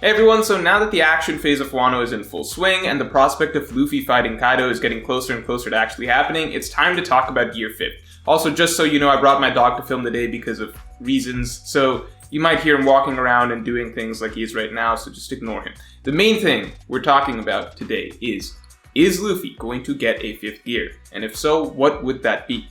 Hey everyone, so now that the action phase of Wano is in full swing and the prospect of Luffy fighting Kaido is getting closer and closer to actually happening, it's time to talk about Gear 5th. Also, just so you know, I brought my dog to film today because of reasons, so you might hear him walking around and doing things like he is right now, so just ignore him. The main thing we're talking about today is Luffy going to get a 5th gear? And if so, what would that be?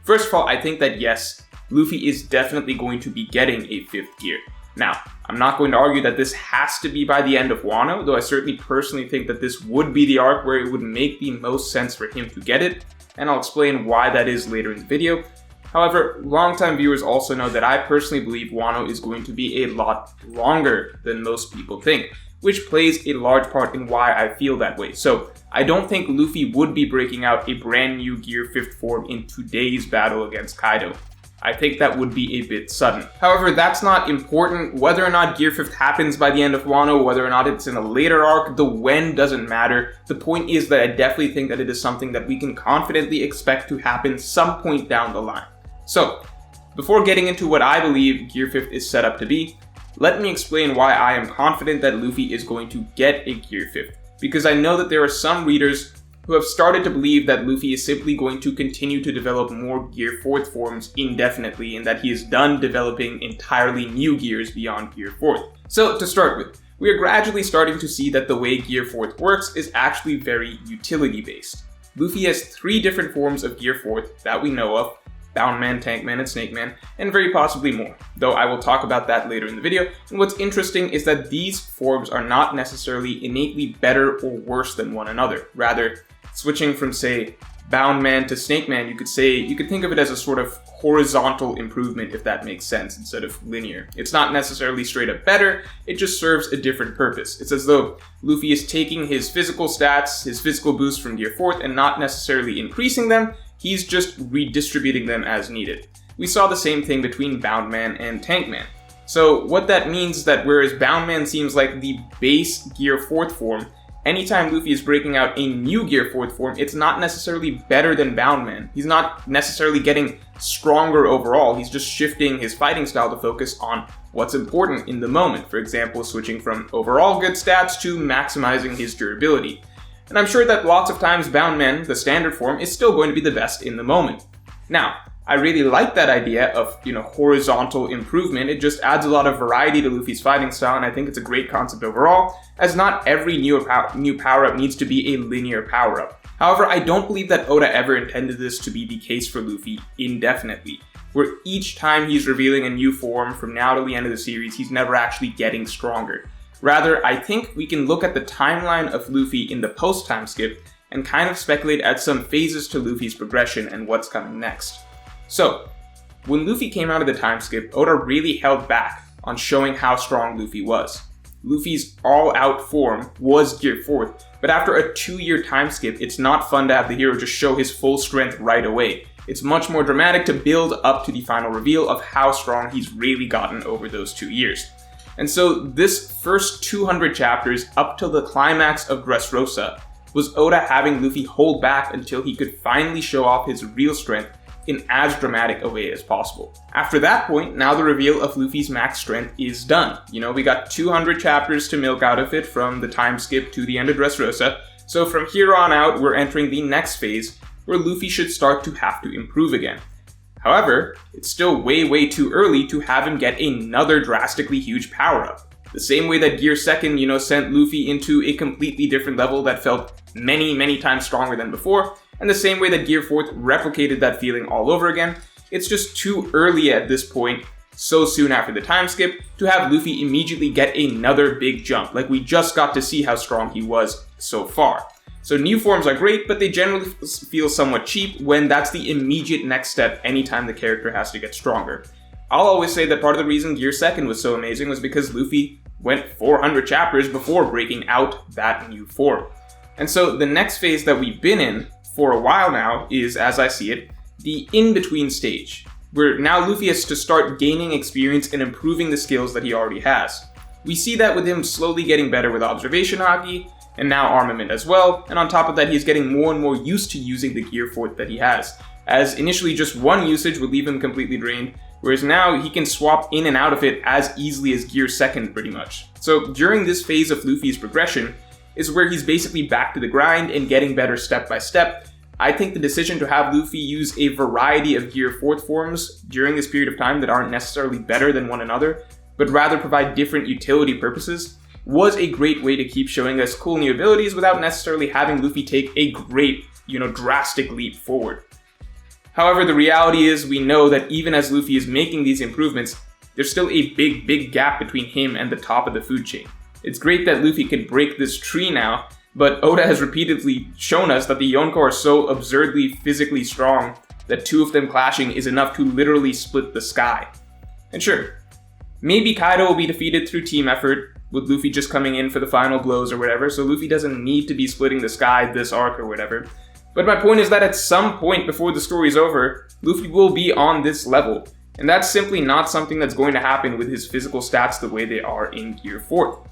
First of all, I think that yes, Luffy is definitely going to be getting a 5th gear. Now, I'm not going to argue that this has to be by the end of Wano, though I certainly personally think that this would be the arc where it would make the most sense for him to get it, and I'll explain why that is later in the video. However, longtime viewers also know that I personally believe Wano is going to be a lot longer than most people think, which plays a large part in why I feel that way. So, I don't think Luffy would be breaking out a brand new Gear 5th form in today's battle against Kaido. I think that would be a bit sudden. However, that's not important. Whether or not Gear 5th happens by the end of Wano, whether or not it's in a later arc, the when doesn't matter. The point is that I definitely think that it is something that we can confidently expect to happen some point down the line. So, before getting into what I believe Gear 5th is set up to be, let me explain why I am confident that Luffy is going to get a Gear 5th. Because I know that there are some readers who have started to believe that Luffy is simply going to continue to develop more Gear 4th forms indefinitely, and that he is done developing entirely new gears beyond Gear 4th. So, to start with, we are gradually starting to see that the way Gear 4th works is actually very utility-based. Luffy has 3 different forms of Gear 4th that we know of: Bound Man, Tank Man, and Snake Man, and very possibly more, though I will talk about that later in the video. And what's interesting is that these forms are not necessarily innately better or worse than one another. Rather, switching from, say, Bound Man to Snake Man, you could think of it as a sort of horizontal improvement, if that makes sense, instead of linear. It's not necessarily straight up better, it just serves a different purpose. It's as though Luffy is taking his physical stats, his physical boost from Gear 4th, and not necessarily increasing them, he's just redistributing them as needed. We saw the same thing between Bound Man and Tank Man. So what that means is that whereas Bound Man seems like the base Gear 4th form, anytime Luffy is breaking out a new Gear 4th form, it's not necessarily better than Bound Man. He's not necessarily getting stronger overall, he's just shifting his fighting style to focus on what's important in the moment. For example, switching from overall good stats to maximizing his durability. And I'm sure that lots of times Bound Man, the standard form, is still going to be the best in the moment. Now, I really like that idea of, horizontal improvement. It just adds a lot of variety to Luffy's fighting style, and I think it's a great concept overall, as not every new power-up needs to be a linear power-up. However, I don't believe that Oda ever intended this to be the case for Luffy indefinitely, where each time he's revealing a new form from now to the end of the series, he's never actually getting stronger. Rather, I think we can look at the timeline of Luffy in the post-time skip and kind of speculate at some phases to Luffy's progression and what's coming next. So, when Luffy came out of the time skip, Oda really held back on showing how strong Luffy was. Luffy's all-out form was Gear 4th, but after a 2-year time skip, it's not fun to have the hero just show his full strength right away. It's much more dramatic to build up to the final reveal of how strong he's really gotten over those 2 years. And so this first 200 chapters up till the climax of Dressrosa was Oda having Luffy hold back until he could finally show off his real strength in as dramatic a way as possible. After that point, now the reveal of Luffy's max strength is done. We got 200 chapters to milk out of it from the time skip to the end of Dressrosa, so from here on out we're entering the next phase where Luffy should start to have to improve again. However, it's still way too early to have him get another drastically huge power-up. The same way that Gear 2nd, sent Luffy into a completely different level that felt many times stronger than before, and the same way that Gear 4th replicated that feeling all over again, it's just too early at this point, so soon after the time skip, to have Luffy immediately get another big jump, like we just got to see how strong he was so far. So new forms are great, but they generally feel somewhat cheap when that's the immediate next step anytime the character has to get stronger. I'll always say that part of the reason Gear 2nd was so amazing was because Luffy went 400 chapters before breaking out that new form. And so the next phase that we've been in for a while now is, as I see it, the in-between stage, where now Luffy has to start gaining experience and improving the skills that he already has. We see that with him slowly getting better with observation haki, and now armament as well, and on top of that he's getting more and more used to using the Gear 4th that he has, as initially just one usage would leave him completely drained, whereas now he can swap in and out of it as easily as Gear 2nd pretty much. So during this phase of Luffy's progression is where he's basically back to the grind and getting better step by step. I think the decision to have Luffy use a variety of Gear 4th forms during this period of time that aren't necessarily better than one another, but rather provide different utility purposes, was a great way to keep showing us cool new abilities without necessarily having Luffy take a great, drastic leap forward. However, the reality is we know that even as Luffy is making these improvements, there's still a big gap between him and the top of the food chain. It's great that Luffy can break this tree now, but Oda has repeatedly shown us that the Yonko are so absurdly physically strong that two of them clashing is enough to literally split the sky. And sure, maybe Kaido will be defeated through team effort, with Luffy just coming in for the final blows or whatever, so Luffy doesn't need to be splitting the sky this arc or whatever. But my point is that at some point before the story's over, Luffy will be on this level, and that's simply not something that's going to happen with his physical stats the way they are in Gear 4th.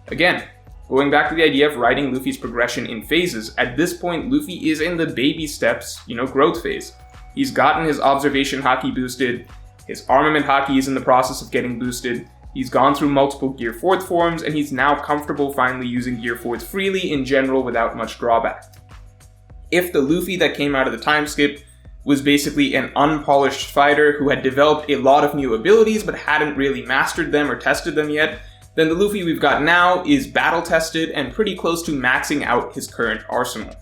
Again, going back to the idea of writing Luffy's progression in phases, at this point Luffy is in the baby steps, growth phase. He's gotten his observation haki boosted, his armament haki is in the process of getting boosted, he's gone through multiple Gear 4th forms, and he's now comfortable finally using Gear 4th freely in general without much drawback. If the Luffy that came out of the time skip was basically an unpolished fighter who had developed a lot of new abilities but hadn't really mastered them or tested them yet, then the Luffy we've got now is battle tested and pretty close to maxing out his current arsenal.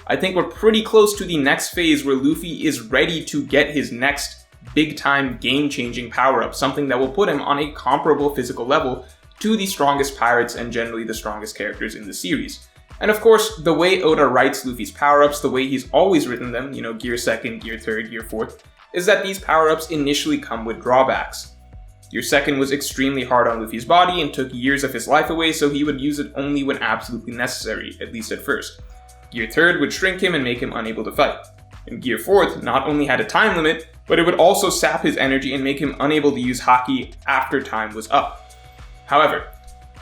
I think we're pretty close to the next phase where Luffy is ready to get his next big time game changing power up, something that will put him on a comparable physical level to the strongest pirates and generally the strongest characters in the series. And of course, the way Oda writes Luffy's power-ups, the way he's always written them, Gear 2nd, Gear 3rd, Gear 4th, is that these power-ups initially come with drawbacks. Gear 2nd was extremely hard on Luffy's body and took years of his life away, so he would use it only when absolutely necessary, at least at first. Gear 3rd would shrink him and make him unable to fight. And Gear 4th not only had a time limit, but it would also sap his energy and make him unable to use haki after time was up. However,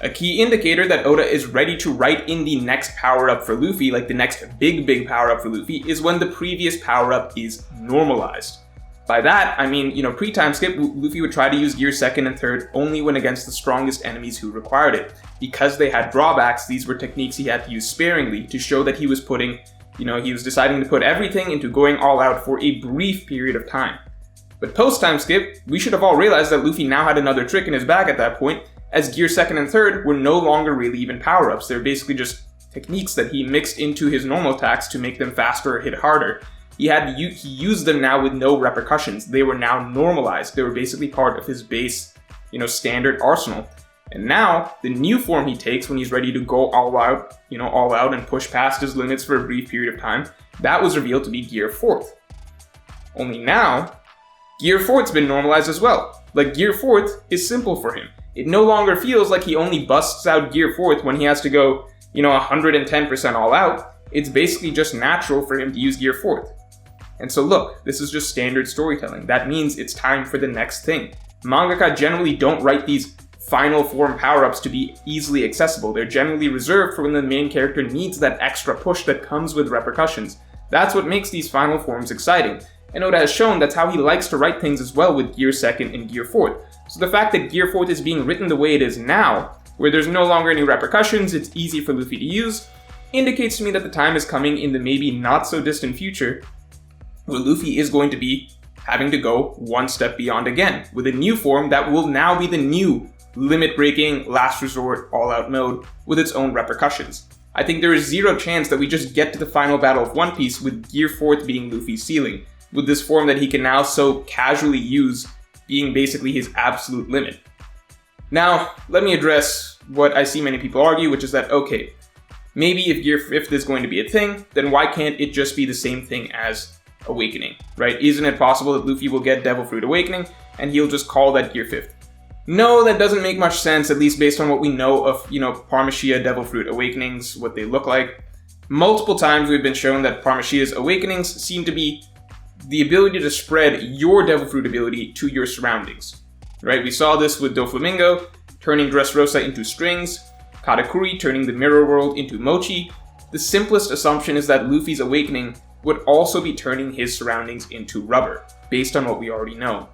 a key indicator that Oda is ready to write in the next power-up for Luffy, like the next big power-up for Luffy, is when the previous power-up is normalized. By that, I mean, pre-time skip, Luffy would try to use Gear 2nd and 3rd only when against the strongest enemies who required it. Because they had drawbacks, these were techniques he had to use sparingly to show that he was putting, he was deciding to put everything into going all out for a brief period of time. But post-time skip, we should have all realized that Luffy now had another trick in his bag at that point, as Gear 2nd and 3rd were no longer really even power-ups. They're basically just techniques that he mixed into his normal attacks to make them faster or hit harder. He used them now with no repercussions. They were now normalized. They were basically part of his base, standard arsenal. And now, the new form he takes when he's ready to go all out and push past his limits for a brief period of time, that was revealed to be Gear 4th. Only now, Gear 4th's been normalized as well. Like, Gear 4th is simple for him. It no longer feels like he only busts out Gear 4th when he has to go, 110% all out. It's basically just natural for him to use Gear 4th. And so look, this is just standard storytelling. That means it's time for the next thing. Mangaka generally don't write these final form power-ups to be easily accessible. They're generally reserved for when the main character needs that extra push that comes with repercussions. That's what makes these final forms exciting. And Oda has shown that's how he likes to write things as well with Gear 2nd and Gear 4th. So the fact that Gear 4th is being written the way it is now, where there's no longer any repercussions, it's easy for Luffy to use, indicates to me that the time is coming in the maybe not so distant future where Luffy is going to be having to go one step beyond again, with a new form that will now be the new limit-breaking, last resort, all-out mode with its own repercussions. I think there is zero chance that we just get to the final battle of One Piece with Gear 4th being Luffy's ceiling, with this form that he can now so casually use being basically his absolute limit. Now, let me address what I see many people argue, which is that, okay, maybe if Gear 5th is going to be a thing, then why can't it just be the same thing as Awakening, right? Isn't it possible that Luffy will get Devil Fruit Awakening and he'll just call that Gear 5th? No, that doesn't make much sense, at least based on what we know of, Parmashia Devil Fruit Awakenings, what they look like. Multiple times we've been shown that Parmashia's Awakenings seem to be the ability to spread your Devil Fruit ability to your surroundings, right? We saw this with Doflamingo, turning Dressrosa into strings, Katakuri turning the mirror world into mochi. The simplest assumption is that Luffy's Awakening would also be turning his surroundings into rubber, based on what we already know.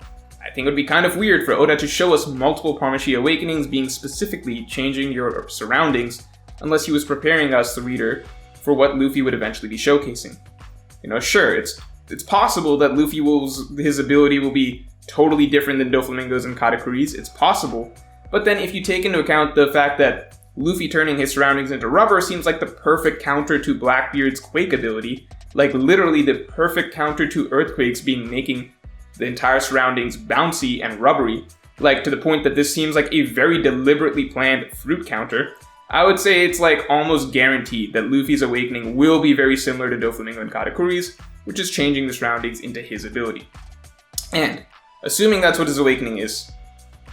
I think it would be kind of weird for Oda to show us multiple Paramashi Awakenings being specifically changing your surroundings, unless he was preparing us, the reader, for what Luffy would eventually be showcasing. Sure, it's possible that his ability will be totally different than Doflamingo's and Katakuri's, it's possible, but then if you take into account the fact that Luffy turning his surroundings into rubber seems like the perfect counter to Blackbeard's Quake ability, like literally the perfect counter to Earthquake's making the entire surroundings bouncy and rubbery, like to the point that this seems like a very deliberately planned fruit counter. I would say it's like almost guaranteed that Luffy's Awakening will be very similar to Doflamingo and Katakuri's, which is changing the surroundings into his ability. And, assuming that's what his Awakening is,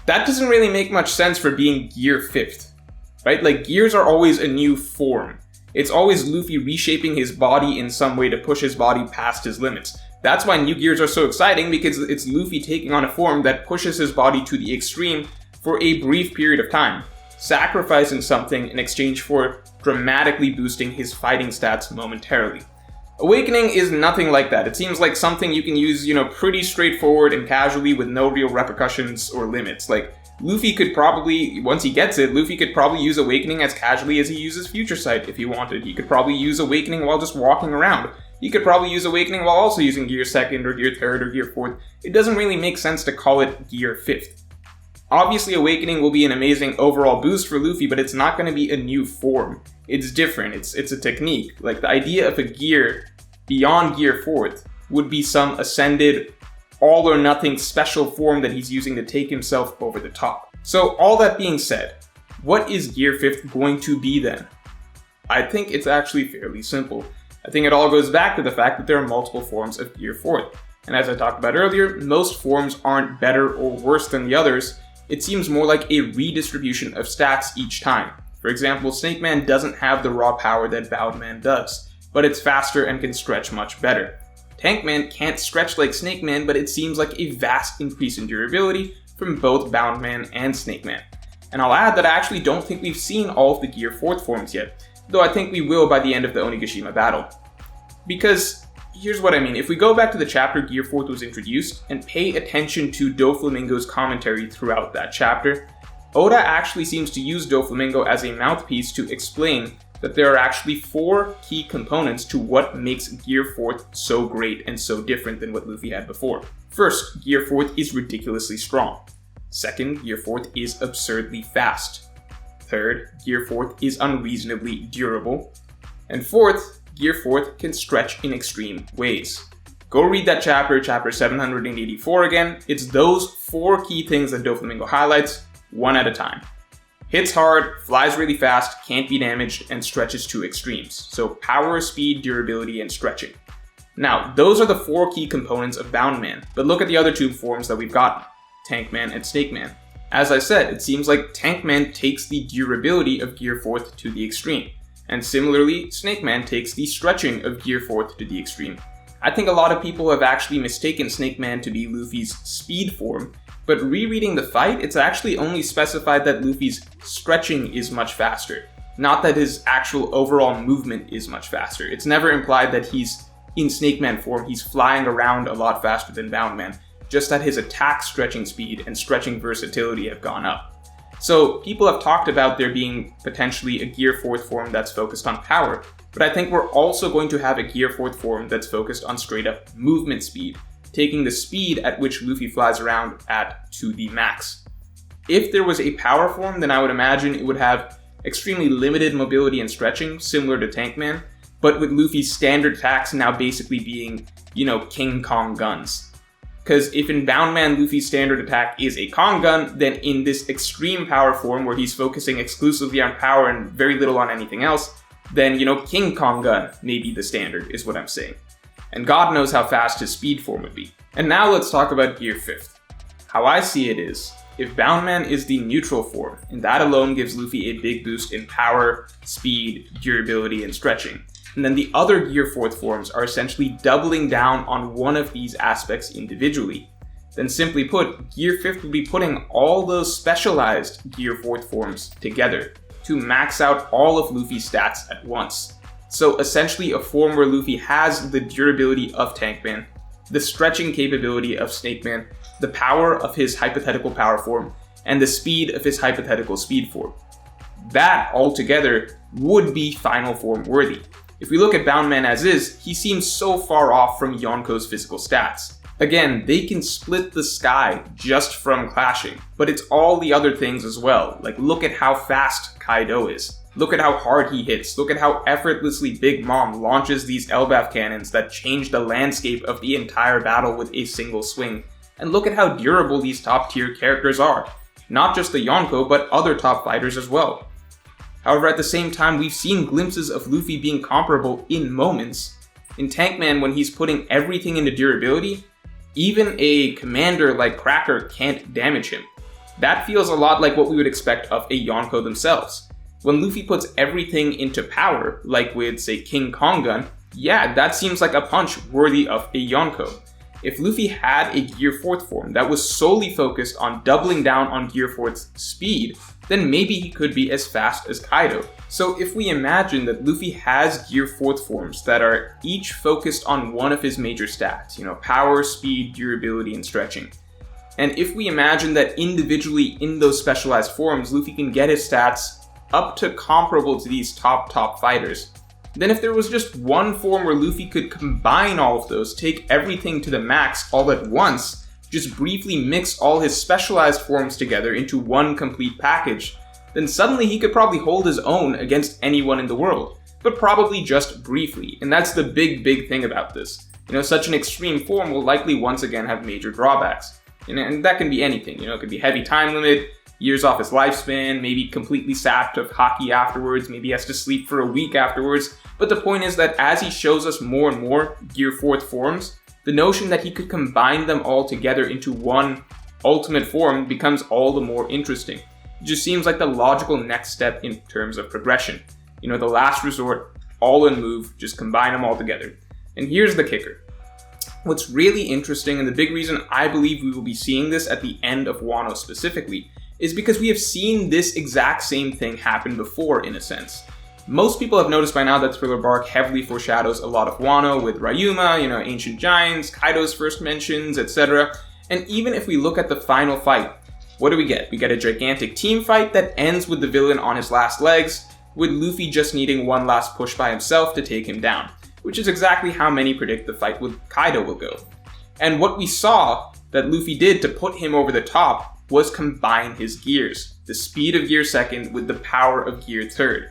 that doesn't really make much sense for being Gear 5th, right? Like, gears are always a new form. It's always Luffy reshaping his body in some way to push his body past his limits. That's why new gears are so exciting, because it's Luffy taking on a form that pushes his body to the extreme for a brief period of time, sacrificing something in exchange for dramatically boosting his fighting stats momentarily. Awakening is nothing like that. It seems like something you can use, pretty straightforward and casually with no real repercussions or limits. Like, Luffy could probably, once he gets it, Luffy could probably use Awakening as casually as he uses Future Sight if he wanted. He could probably use Awakening while just walking around. He could probably use Awakening while also using Gear 2nd or Gear 3rd or Gear 4th. It doesn't really make sense to call it Gear 5th. Obviously, Awakening will be an amazing overall boost for Luffy, but it's not going to be a new form. It's different. It's a technique. Like, the idea of a gear beyond Gear 4th would be some ascended, all-or-nothing special form that he's using to take himself over the top. So, all that being said, what is Gear 5th going to be then? I think it's actually fairly simple. I think it all goes back to the fact that there are multiple forms of Gear 4th. And as I talked about earlier, most forms aren't better or worse than the others. It seems more like a redistribution of stats each time. For example, Snake Man doesn't have the raw power that Bound Man does, but it's faster and can stretch much better. Tank Man can't stretch like Snake Man, but it seems like a vast increase in durability from both Bound Man and Snake Man. And I'll add that I actually don't think we've seen all of the Gear 4th forms yet, though I think we will by the end of the Onigashima battle. Because, here's what I mean, if we go back to the chapter Gear 4th was introduced, and pay attention to Doflamingo's commentary throughout that chapter, Oda actually seems to use Doflamingo as a mouthpiece to explain that there are actually 4 key components to what makes Gear 4th so great and so different than what Luffy had before. First, Gear 4th is ridiculously strong. Second, Gear 4th is absurdly fast. Third, Gear 4th is unreasonably durable. And fourth, Gear 4th can stretch in extreme ways. Go read that chapter 784 again. It's those 4 key things that Doflamingo highlights, one at a time. Hits hard, flies really fast, can't be damaged, and stretches to extremes. So power, speed, durability, and stretching. Now, those are the 4 key components of Bound Man, but look at the other 2 forms that we've gotten, Tank Man and Snake Man. As I said, it seems like Tank Man takes the durability of Gear 4th to the extreme, and similarly, Snake Man takes the stretching of Gear 4th to the extreme. I think a lot of people have actually mistaken Snake Man to be Luffy's speed form, but rereading the fight, it's actually only specified that Luffy's stretching is much faster, not that his actual overall movement is much faster. It's never implied that he's in Snake Man form, he's flying around a lot faster than Bound Man, just that his attack stretching speed and stretching versatility have gone up. So people have talked about there being potentially a Gear 4th form that's focused on power, but I think we're also going to have a Gear 4th form that's focused on straight up movement speed, taking the speed at which Luffy flies around at to the max. If there was a power form, then I would imagine it would have extremely limited mobility and stretching, similar to Tank Man, but with Luffy's standard attacks now basically being, King Kong guns. Because if in Bound Man Luffy's standard attack is a Kong gun, then in this extreme power form where he's focusing exclusively on power and very little on anything else, then, King Kong gun may be the standard, is what I'm saying. And God knows how fast his speed form would be. And now let's talk about Gear 5th. How I see it is, if Bound Man is the neutral form, and that alone gives Luffy a big boost in power, speed, durability, and stretching, and then the other Gear 4th forms are essentially doubling down on one of these aspects individually, then simply put, Gear 5th would be putting all those specialized Gear 4th forms together to max out all of Luffy's stats at once. So essentially a form where Luffy has the durability of Tank Man, the stretching capability of Snake Man, the power of his hypothetical power form, and the speed of his hypothetical speed form. That, altogether, would be final form worthy. If we look at Bound Man as is, he seems so far off from Yonko's physical stats. Again, they can split the sky just from clashing, but it's all the other things as well. Like, look at how fast Kaido is. Look at how hard he hits. Look at how effortlessly Big Mom launches these Elbaf cannons that change the landscape of the entire battle with a single swing. And look at how durable these top tier characters are. Not just the Yonko, but other top fighters as well. However, at the same time, we've seen glimpses of Luffy being comparable in moments. In Tank Man, when he's putting everything into durability, even a commander like Cracker can't damage him. That feels a lot like what we would expect of a Yonko themselves. When Luffy puts everything into power, like with, say, King Kong Gun, yeah, that seems like a punch worthy of a Yonko. If Luffy had a Gear 4th form that was solely focused on doubling down on Gear 4th's speed, then maybe he could be as fast as Kaido. So if we imagine that Luffy has Gear 4th forms that are each focused on one of his major stats, power, speed, durability, and stretching. And if we imagine that individually in those specialized forms, Luffy can get his stats up to comparable to these top fighters, then if there was just one form where Luffy could combine all of those, take everything to the max all at once, just briefly mix all his specialized forms together into one complete package, then suddenly he could probably hold his own against anyone in the world, but probably just briefly, and that's the big thing about this. Such an extreme form will likely once again have major drawbacks, and that can be anything. It could be heavy time limit, years off his lifespan, maybe completely sapped of haki afterwards, maybe he has to sleep for a week afterwards. But the point is that as he shows us more and more Gear 4th forms, the notion that he could combine them all together into one ultimate form becomes all the more interesting. It just seems like the logical next step in terms of progression. The last resort, all-in move, just combine them all together. And here's the kicker. What's really interesting, and the big reason I believe we will be seeing this at the end of Wano specifically, is because we have seen this exact same thing happen before, in a sense. Most people have noticed by now that Thriller Bark heavily foreshadows a lot of Wano with Ryuma, Ancient Giants, Kaido's first mentions, etc. And even if we look at the final fight, what do we get? We get a gigantic team fight that ends with the villain on his last legs, with Luffy just needing one last push by himself to take him down, which is exactly how many predict the fight with Kaido will go. And what we saw that Luffy did to put him over the top was combine his gears, the speed of Gear 2nd with the power of Gear 3rd.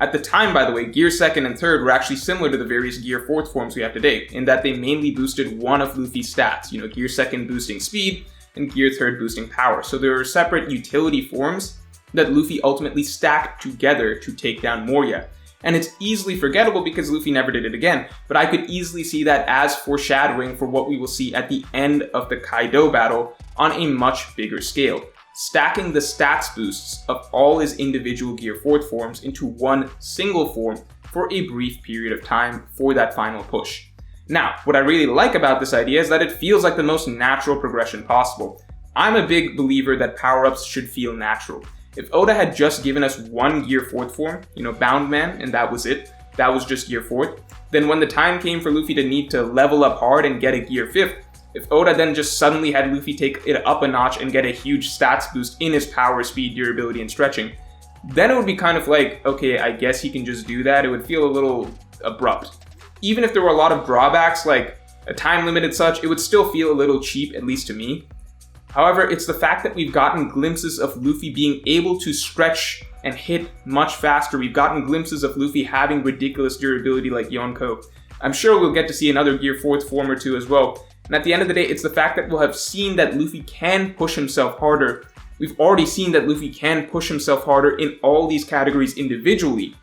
At the time, by the way, Gear 2nd and 3rd were actually similar to the various Gear 4th forms we have today, in that they mainly boosted one of Luffy's stats, Gear 2nd boosting speed, and Gear 3rd boosting power. So there are separate utility forms that Luffy ultimately stacked together to take down Moria. And it's easily forgettable because Luffy never did it again, but I could easily see that as foreshadowing for what we will see at the end of the Kaido battle on a much bigger scale, stacking the stats boosts of all his individual Gear 4th forms into one single form for a brief period of time for that final push. Now, what I really like about this idea is that it feels like the most natural progression possible. I'm a big believer that power-ups should feel natural. If Oda had just given us one Gear 4th form, Bound Man, and that was it, that was just Gear 4th, then when the time came for Luffy to need to level up hard and get a Gear 5th, if Oda then just suddenly had Luffy take it up a notch and get a huge stats boost in his power, speed, durability, and stretching, then it would be kind of like, okay, I guess he can just do that. It would feel a little abrupt. Even if there were a lot of drawbacks, like a time limit and such, it would still feel a little cheap, at least to me. However, it's the fact that we've gotten glimpses of Luffy being able to stretch and hit much faster. We've gotten glimpses of Luffy having ridiculous durability like Yonko. I'm sure we'll get to see another Gear 4th form or two as well. And at the end of the day, it's the fact that we'll have seen that Luffy can push himself harder. We've already seen that Luffy can push himself harder in all these categories individually.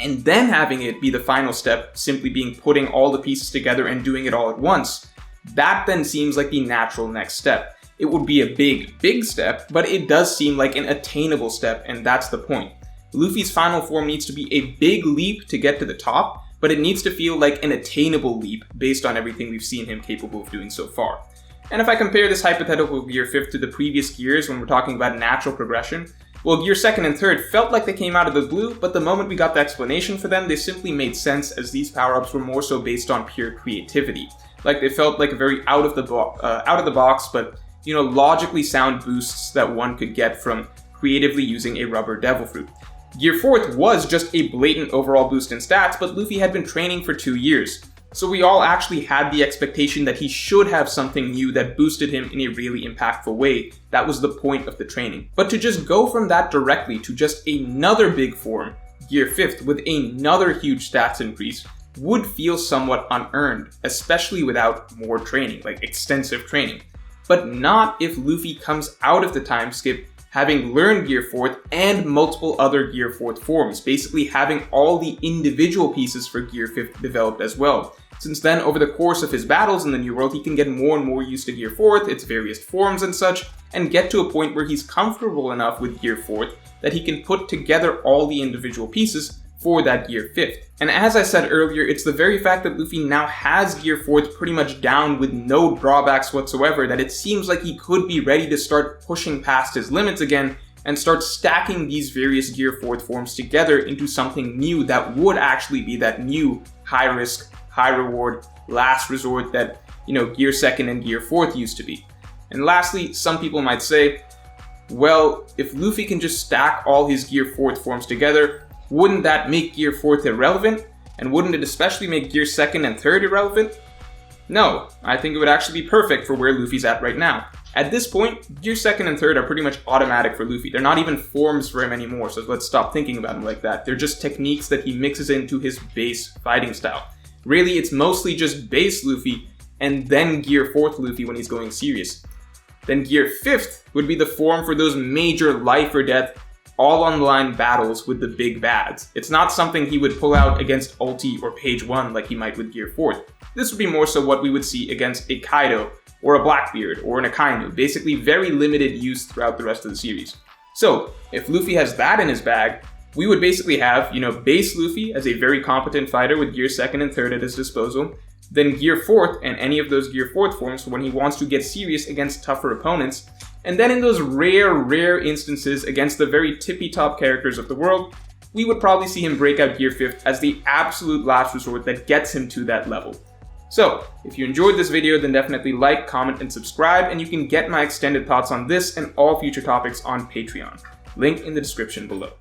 And then having it be the final step, simply being putting all the pieces together and doing it all at once, that then seems like the natural next step. It would be a big step, but it does seem like an attainable step, and that's the point. Luffy's final form needs to be a big leap to get to the top, but it needs to feel like an attainable leap based on everything we've seen him capable of doing so far. And if I compare this hypothetical Gear 5th to the previous gears when we're talking about natural progression, well, Gear 2nd and 3rd felt like they came out of the blue, but the moment we got the explanation for them, they simply made sense as these power-ups were more so based on pure creativity. Like they felt like a very out of the box, but logically sound boosts that one could get from creatively using a rubber devil fruit. Gear 4th was just a blatant overall boost in stats, but Luffy had been training for 2 years. So we all actually had the expectation that he should have something new that boosted him in a really impactful way. That was the point of the training. But to just go from that directly to just another big form, Gear 5th, with another huge stats increase, would feel somewhat unearned, especially without more training, like extensive training. But not if Luffy comes out of the time skip having learned Gear 4th and multiple other Gear 4th forms, basically having all the individual pieces for Gear 5th developed as well. Since then, over the course of his battles in the New World, he can get more and more used to Gear 4th, its various forms and such, and get to a point where he's comfortable enough with Gear 4th that he can put together all the individual pieces for that Gear 5th. And as I said earlier, it's the very fact that Luffy now has Gear 4th pretty much down with no drawbacks whatsoever that it seems like he could be ready to start pushing past his limits again and start stacking these various Gear 4th forms together into something new that would actually be that new high risk, high reward, last resort that, Gear 2nd and Gear 4th used to be. And lastly, some people might say, well, if Luffy can just stack all his Gear 4th forms together, wouldn't that make Gear 4th irrelevant? And wouldn't it especially make Gear 2nd and 3rd irrelevant? No, I think it would actually be perfect for where Luffy's at right now. At this point, Gear 2nd and 3rd are pretty much automatic for Luffy. They're not even forms for him anymore, so let's stop thinking about him like that. They're just techniques that he mixes into his base fighting style. Really, it's mostly just base Luffy, and then Gear 4th Luffy when he's going serious. Then Gear 5th would be the form for those major life or death, all-on-the-line battles with the big bads. It's not something he would pull out against Ulti or Page 1 like he might with Gear 4th. This would be more so what we would see against a Kaido, or a Blackbeard, or an Akainu, basically very limited use throughout the rest of the series. So, if Luffy has that in his bag, we would basically have, base Luffy as a very competent fighter with Gear 2nd and 3rd at his disposal, then Gear 4th and any of those Gear 4th forms for when he wants to get serious against tougher opponents, and then in those rare instances against the very tippy-top characters of the world, we would probably see him break out Gear 5th as the absolute last resort that gets him to that level. So, if you enjoyed this video, then definitely like, comment, and subscribe, and you can get my extended thoughts on this and all future topics on Patreon. Link in the description below.